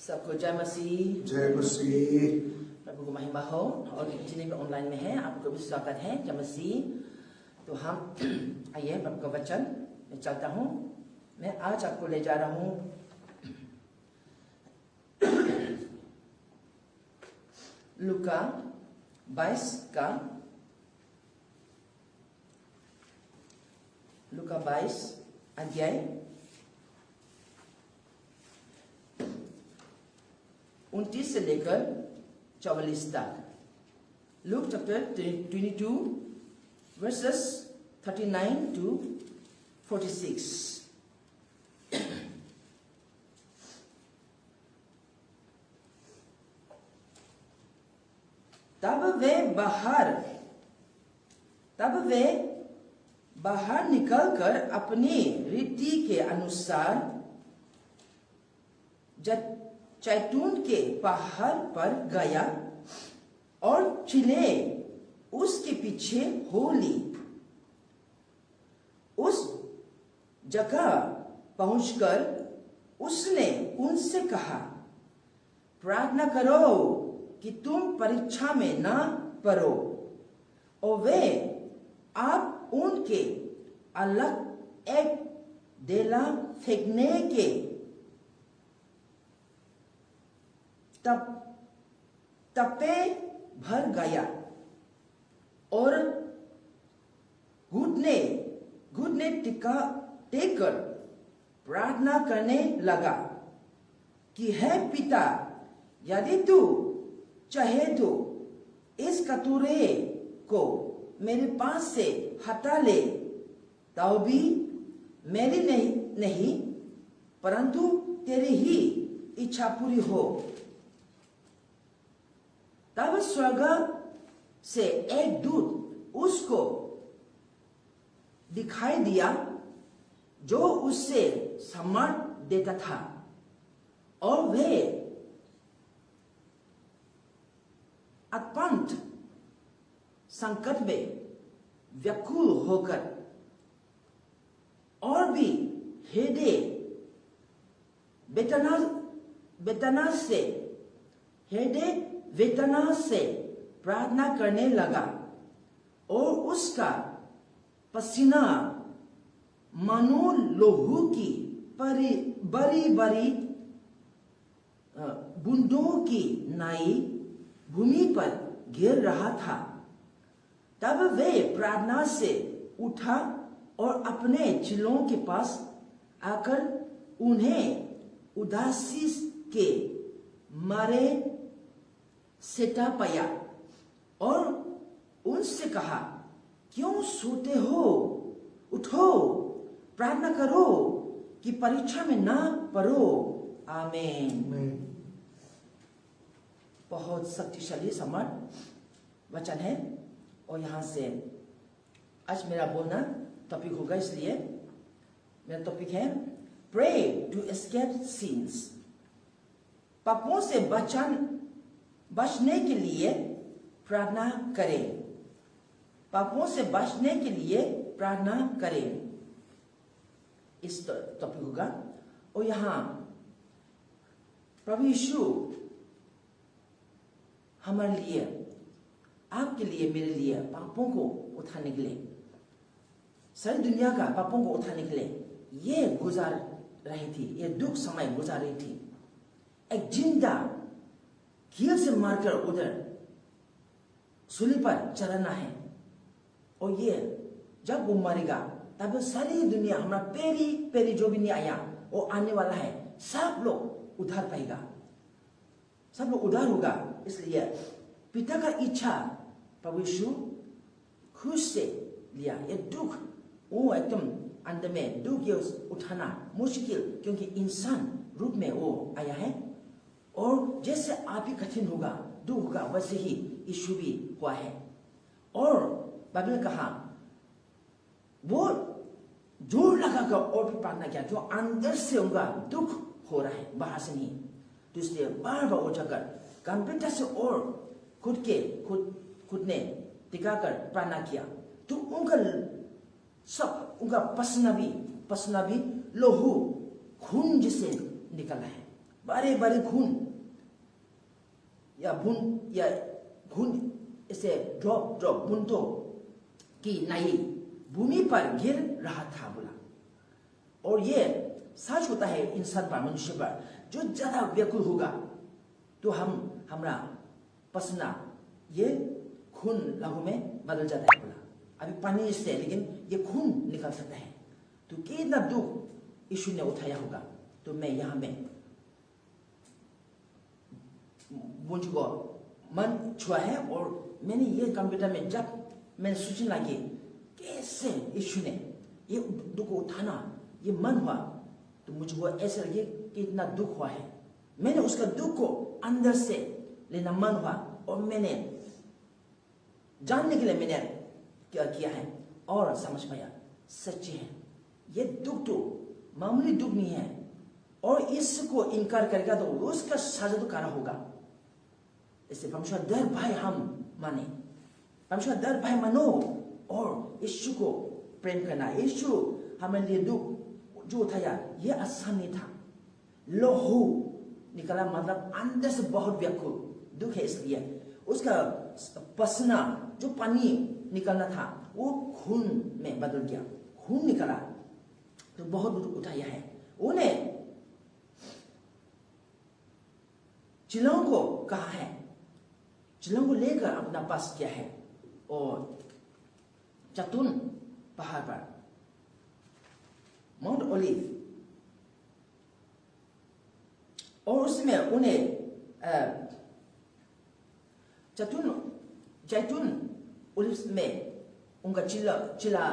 सबको जय मसीह। जय मसीह। प्रभु को महिमा हो। और जितने भी ऑनलाइन में हैं आपको भी स्वागत है। जय मसीह। तो हम आइए प्रभु का वचन मैं चलता हूँ। मैं आज आपको ले जा रहा हूँ लूका 22 अध्याय 29 से लेकर 44 तक। Luke chapter 22 versus 39 to 46। तब वे बाहर निकलकर अपनी रीति के अनुसार जैतून के पहाड़ पर गया और चीले उसके पीछे हो ली। उस जगह पहुंचकर उसने उनसे कहा, प्रार्थना करो कि तुम परीक्षा में न पड़ो। और वे आप उनके अलग एक डेला फेंकने के तपे भर गया और घुटने टेककर प्रार्थना करने लगा कि हे पिता, यदि तू चाहे तो इस कटोरे को मेरे पास से हटा ले, तो भी मेरी नहीं परंतु तेरी ही इच्छा पूरी हो। तब स्वर्ग से एक दूत उसको दिखाई दिया जो उससे सम्मान देता था, और वे अत्यंत संकट में व्याकुल होकर और भी हृदय वेदना से प्रार्थना करने लगा। और उसका पसीना मानो लोहू की बड़ी बड़ी बूंदों की नाई भूमि पर गिर रहा था। तब वे प्रार्थना से उठा और अपने चेलों के पास आकर उन्हें उदासी के मारे सेटा पाया और उनसे कहा, क्यों सोते हो? उठो, प्रार्थना करो कि परीक्षा में ना पड़ो। आमीन। बहुत शक्तिशाली समर्थ वचन है। और यहाँ से आज मेरा बोलना टॉपिक होगा, इसलिए मेरा टॉपिक है प्रे टू एस्केप सिंस। पापों से बचने के लिए प्रार्थना करें। पापों से बचने के लिए प्रार्थना करें, इस टॉपिक होगा। और यहाँ प्रभु यीशु हमारे लिए, आपके लिए, मेरे लिए पापों को उठाने के लिए, सारी दुनिया का पापों को उठाने के लिए ये गुजार रही थी, ये दुख समय गुजार रही थी। एक जिंदा कील से मारकर उधर सूली पर चढ़ना है। और ये जब वो मरेगा तब सारी दुनिया, हमारा पेरी जो भी नहीं आया वो आने वाला है, सब लोग उधार पाएगा, सब लोग उधार होगा। इसलिए पिता का इच्छा प्रभु यीशु खुश से लिया। ये दुख वो एकदम अंत में दुख ये उठाना मुश्किल, क्योंकि इंसान रूप में वो आया है। और जैसे आप ही कठिन होगा, दुख होगा, वैसे ही यीशु भी हुआ है। और बाइबल ने कहा वो जोर लगाकर और भी प्रार्थना किया, जो अंदर से उनका दुख हो रहा है, बाहर से नहीं। तो इसलिए बार बार वो जाकर गंभीरता से और खुद ने टिकाकर प्रार्थना किया। तो उनका पसीना भी लोहू खून जैसे निकला है। बारे बारे खून इसे ड्रॉप ड्रॉप बूंदों की नई भूमि पर गिर रहा था बोला। और ये सच होता है इंसान पर, मनुष्य पर, जो ज्यादा व्याकुल होगा तो हमारा पसीना ये खून लहू में बदल जाता है बोला। अभी पानी से लेकिन ये खून निकल सकता है। तो कितना दुख यीशु ने उठाया होगा। तो मैं यहाँ में मुझको मन छुआ है और मैंने ये कंप्यूटर में जब मैंने सोचने लगी कैसे यीशु ने ये दुख उठाना, ये मन हुआ, तो मुझको ऐसा लगे कि इतना दुख हुआ है। मैंने उसका दुख को अंदर से लेना मन हुआ और मैंने जानने के लिए मैंने क्या किया है और समझ पाया सच्ची है ये दुख तो मामूली दुख नहीं है। और इसको इनकार करेगा तो उसका सजा तो करना होगा। इससे परमेश्वर दर भाई हम माने, परमेश्वर दर भाई मानो और यीशु को प्रेम करना। यीशु हमारे लिए दुख जो उठाया ये आसान नहीं था। लोहू निकला मतलब अंदर से बहुत व्याकुल दुख है, इसलिए उसका पसीना जो पानी निकलना था वो खून में बदल गया, खून निकला। तो बहुत दुख उठाया है। उन्हें चिलों को कहा है, चिलों को लेकर अपना पास किया है और जैतून पहाड़ पर माउंट ओलिव, और उसमें उन्हें जैतून ओलिव में उनका चिल्ला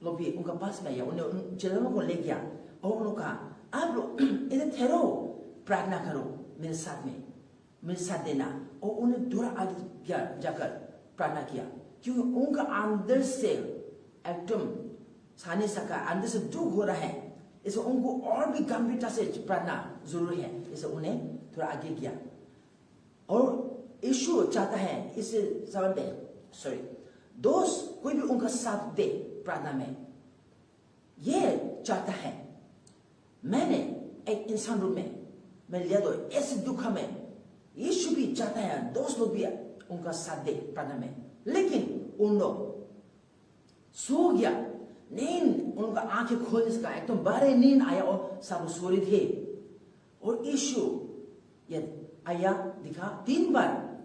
लोग भी उनका पास में आया। उन्हें चिल्लों को ले गया और उन्होंने कहा आप लोग इधर ठहरो, प्रार्थना करो मेरे साथ में, मेरे साथ देना। और उन्हें दूर आगे जाकर प्रार्थना किया क्योंकि उनका अंदर से एकदम सानी सका, अंदर से दुख हो रहा है। इसे उनको और भी गंभीरता से प्रार्थना जरूरी है। इसे उन्हें थोड़ा आगे किया और यीशु चाहता है इसे समझ दे, दोस्त कोई भी उनका साथ दे प्रार्थना में। ये चाहता है मैंने एक इंसान रूप में मैं लिया, तो ऐसे दुख में यीशु भी चाहता है दोस्त लोग भी उनका साथ दे प्रार्थना में। लेकिन उन लोग सो गया, नींद, उनका आंखें खोलने से एकदम बारे नींद आया और सब सो रहे थे। और यीशु ये आया दिखा 3 बार,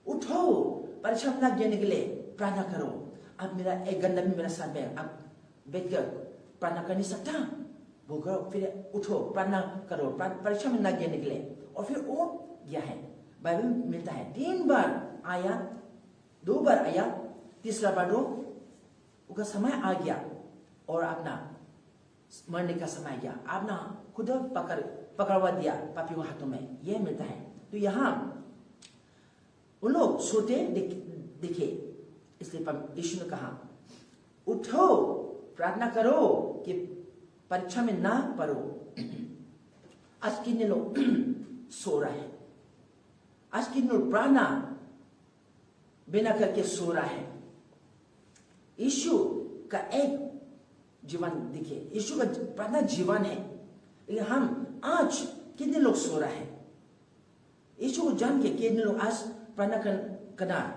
उठो परीक्षा में देने के लिए प्रार्थना करो। अब मेरा एक घंटा भी मेरा साथ में अब बैठ कर प्रार्थना कर नहीं सकता, वो करो, फिर उठो प्रार्थना करो परीक्षा में न देने के लिए। और फिर वो गया है। बाइबल में मिलता है 3 बार आया, 2 बार आया, तीसरा बार उसका समय आ गया और अपना मरने का समय गया, अपना खुद पकड़वा दिया पापियों हाथों में। यह मिलता है। तो यहाँ उन लोग सोते दिखे, इसलिए यीशु ने कहा उठो प्रार्थना करो कि परीक्षा में ना पढ़ो। आज कितने लोग सो रहा है, आज कितने लोग प्रार्थना बिना करके सो रहा है। यीशु का एक जीवन दिखे, यीशु का प्रार्थना जीवन है। लेकिन हम आज कितने लोग सो रहा है। यीशु को जान के कितने लोग आज प्रार्थना करना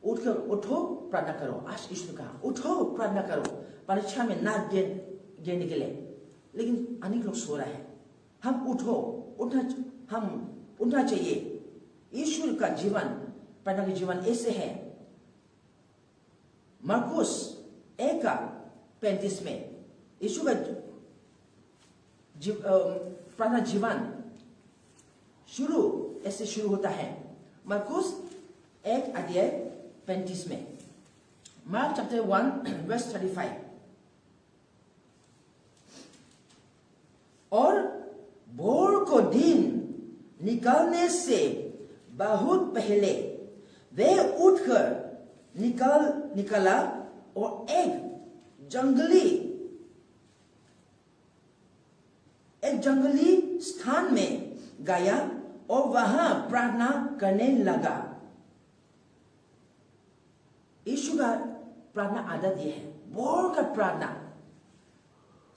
उठकर उठो प्रार्थना करो। आज यीशु ने कहा उठो प्रार्थना करो परीक्षा में ना देने के लिए। लेकिन अनेक लोग सो रहा है। हम उठना चाहिए। यीशु का जीवन, प्रार्थना का जीवन ऐसे है। मरकुस 1:35 में यीशु का प्रार्थना जीवन ऐसे शुरू होता है। मरकुस 1:35 में, मार्क चैप्टर 1:35। और भोर को दिन निकलने से बहुत पहले वे उठकर निकला और एक जंगली स्थान में गया और वहां प्रार्थना करने लगा। यीशु का प्रार्थना आदत यह है, भोर का प्रार्थना।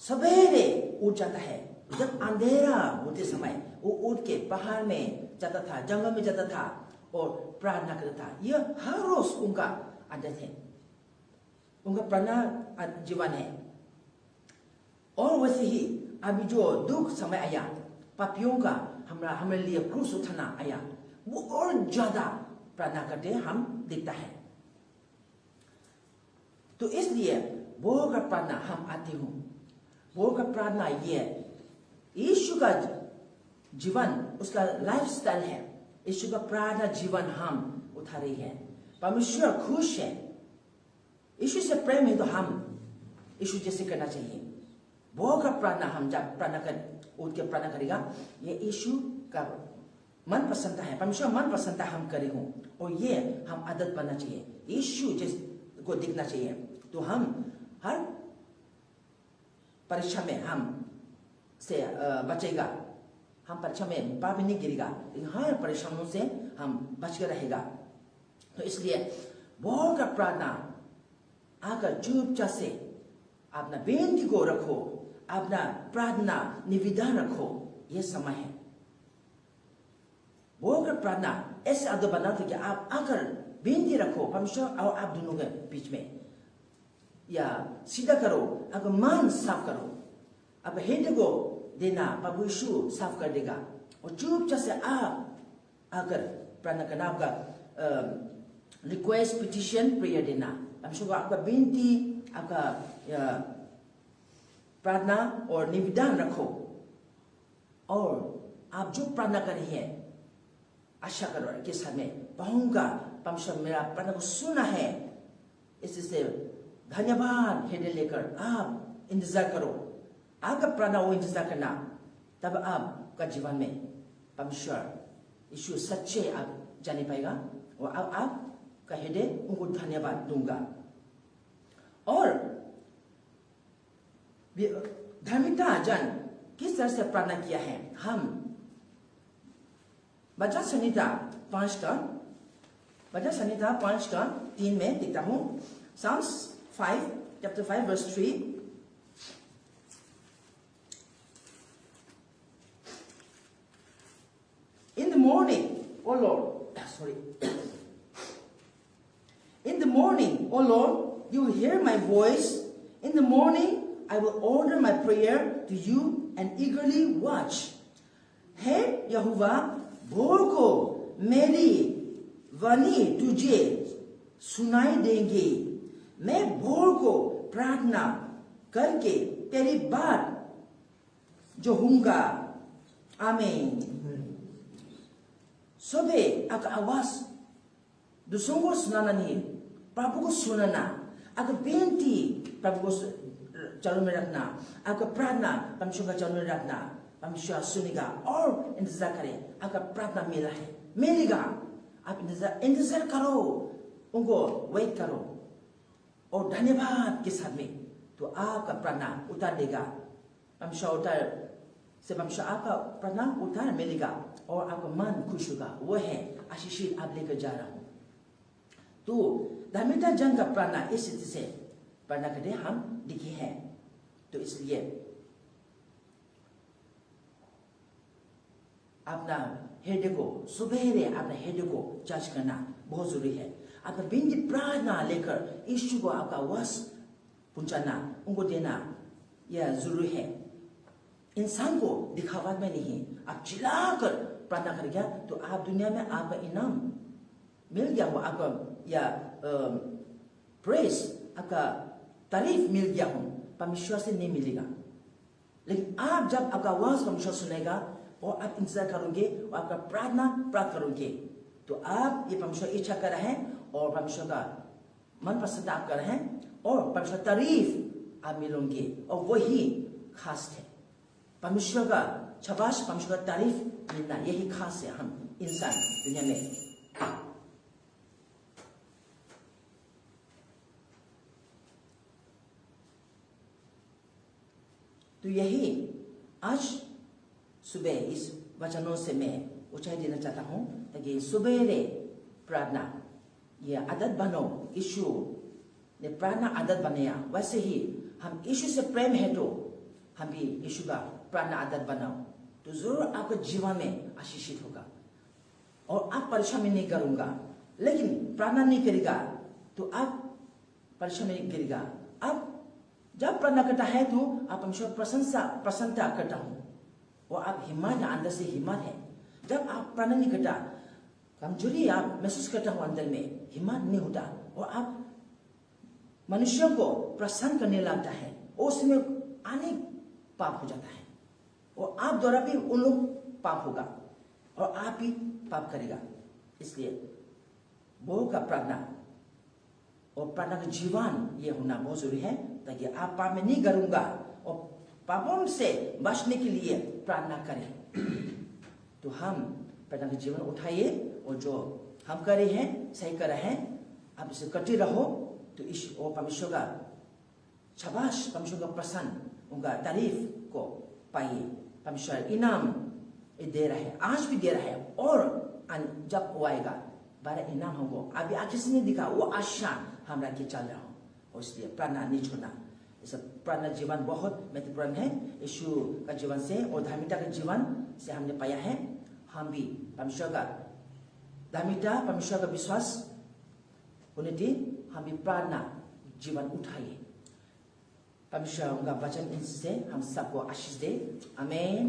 सवेरे उठ जाता है, जब अंधेरा होते समय वो ऊँट के पहाड़ में जाता था, जंगल में जाता था और प्रार्थना करता था। यह हर रोज उनका आदत है, उनका प्रार्थना जीवन है। और वैसे ही अभी जो दुख समय आया, पापियों का हमारे लिए क्रूस उठाना आया, वो और ज्यादा प्रार्थना करते हम देखता है। तो इसलिए वो का प्रार्थना हम आते हूँ, वो का प्रार्थना ये यीशु का जीवन, उसका लाइफस्टाइल है। यीशु का प्रार्थना जीवन हम उठा रही है। परमेश्वर खुश है, यीशु से प्रेम है, तो हम यीशु जैसे करना चाहिए। वो का प्रार्थना हम जब प्रार्थना कर उठ के प्रार्थना करेगा, ये यीशु का मन पसंद है, परमेश्वर मन पसंद हम करे हूँ, और ये हम आदत बनना चाहिए, यीशु जैसे को दिखना चाहिए। तो हम हर परीक्षा में हम से बचेगा, हम परीक्षा में पाप नहीं गिरेगा, लेकिन हर परेशानियों से हम बच के रहेगा। तो इसलिए बहुत का प्रार्थना आकर चुपचाप से अपना बेनती को रखो, अपना प्रार्थना निवेदन रखो, यह समय है। बहुत का प्रार्थना ऐसे आदत बनाते कि आप आकर बेनती रखो परमेश्वर और आप दोनों के बीच में, या सीधा करो, आपका मन साफ करो, आप हृदय को देना, प्रभु यीशु साफ कर देगा। और चुपचाप से आप आकर प्रार्थना करना, आपका रिक्वेस्ट पिटिशन प्रेयर देना, परमेश्वर को आपका बेनती, आपका प्रार्थना और निवेदन रखो। और आप जो प्रार्थना कर रही है, आशा करो कि समय पाऊंगा, परमेश्वर मेरा प्रार्थना को सुना है, इससे धन्यवाद हृदय लेकर आप इंतजार करो। आपका प्रार्थना वो इंतजार करना, तब आपका जीवन में परमेश्वर यीशु सच्चे आप जाने पाएगा, और आपका हृदय उनको धन्यवाद दूंगा। और धार्मिकता जन किस तरह से प्रार्थना किया है, हम वचन संहिता 5:3 में देखता हूं। Psalms 5, chapter 5, verse 3. In the morning, O Lord, in the morning, O Lord, you will hear my voice. In the morning, I will order my prayer to you and eagerly watch. हे यहोवा, भोर को मेरी वाणी तुझे सुनाई देंगी। मैं भोर को प्रार्थना करके तेरी बात जो हूँगा। आमीन। सुबह आपका आवाज दूसरों को सुनाना नहीं, प्रभु को सुनाना, आपका बेनती प्रभु को चालू में रखना, आपका प्रार्थना परमेश्वर का चालू में रखना, परमेश्वर सुनेगा। और इंतजार करें, आपका प्रार्थना मिला है, मिलेगा। आप इंतजार करो, उनको वेट करो, और धन्यवाद के साथ में, तो आपका प्रार्थना उतार देगा। परमेश्वर आपका प्रार्थना उतार मिलेगा, और आपका मन खुश होगा। वो है आशीष आप लेकर जा रहा हूं। तो धार्मिकता जन का प्रार्थना इस स्थिति से प्रार्थना करते हम दिखे हैं। तो इसलिए अपना हृदय को सुबह अपना हृदय को जांच करना बहुत जरूरी है। अपना बिनती प्रार्थना लेकर यीशु को आपका आवाज पहुंचाना, उनको देना, यह जरूरी है। इंसान को दिखावा में नहीं, आप चिल्लाकर प्रार्थना करेगा तो आप दुनिया में आपका इनाम मिल गया हो, आपका या प्रेस, आपका तारीफ मिल गया हो, परमेश्वर से नहीं मिलेगा। लेकिन आप जब आपका आवाज परमेश्वर सुनेगा और आप इंतजार करोगे और आपका प्रार्थना प्राप्त करोगे, तो आप ये परमेश्वर इच्छा कर रहे हैं और परमेश्वर का मन पसंद आप कर रहे हैं, और परमेश्वर तारीफ आप मिलोगे, और वही खास है। परमेश्वर का शाबाश, परमेश्वर का तारीफ मिलना, यही खास है हम इंसान दुनिया में। तो यही आज सुबह इस वचनों से मैं ऊंचाई देना चाहता हूं, ताकि सुबेरे प्रार्थना यह आदत बनो। यीशु ने प्रार्थना आदत बनाया, वैसे ही हम यीशु से प्रेम है तो हम भी यीशु का प्रार्थना आदत बनाओ। तो जरूर आपका जीवन में आशीषित होगा। और आप परीक्षा में नहीं करूंगा, लेकिन प्रार्थना नहीं करेगा तो आप परीक्षा में नहीं गिरेगा। आप जब प्रार्थना करता है तो आप परमेश्वर प्रसन्नता करता हूं, और आप हिम्मत अंदर से हिम्मत है। जब आप प्रार्थना नहीं करता, कमजोरी आप महसूस करता हूं अंदर में, हिम्मत नहीं होता, और आप मनुष्यों को प्रसन्न करने लगता है, और उसमें अनेक पाप हो जाता है, और आप द्वारा भी उन लोग पाप होगा और आप भी पाप करेगा। इसलिए बहु का प्रार्थना और प्रार्थना का जीवन ये होना बहुत जरूरी है, ताकि आप पाप में नहीं करूंगा और पापों से बचने के लिए प्रार्थना करें। तो हम प्रार्थना का जीवन उठाइए, और जो हम कर रहे हैं सही कर रहे हैं, आप इसे करते रहो तो इस और परमेश्वर का शाबाश, परमेश्वर का प्रसन्न, उनका तारीफ को पाइए। परमेश्वर इनाम दे रहा है, आज भी दे रहा है, और जब वो आएगा बड़ा इनाम होगा। अभी आगे से नहीं दिखा, वो आशा हम रख के चल रहा हूँ, और इसलिए प्रार्थना नहीं छोड़ना। इस प्रार्थना जीवन बहुत महत्वपूर्ण है। यीशु का जीवन से और धार्मिकता के जीवन से हमने पाया है। हम भी परमेश्वर का धार्मिकता, परमेश्वर का विश्वास होने थे, हम भी प्रार्थना जीवन उठाइए। परमेश्वर उनका वचन इनसे हम सबको आशीष दे। आमीन।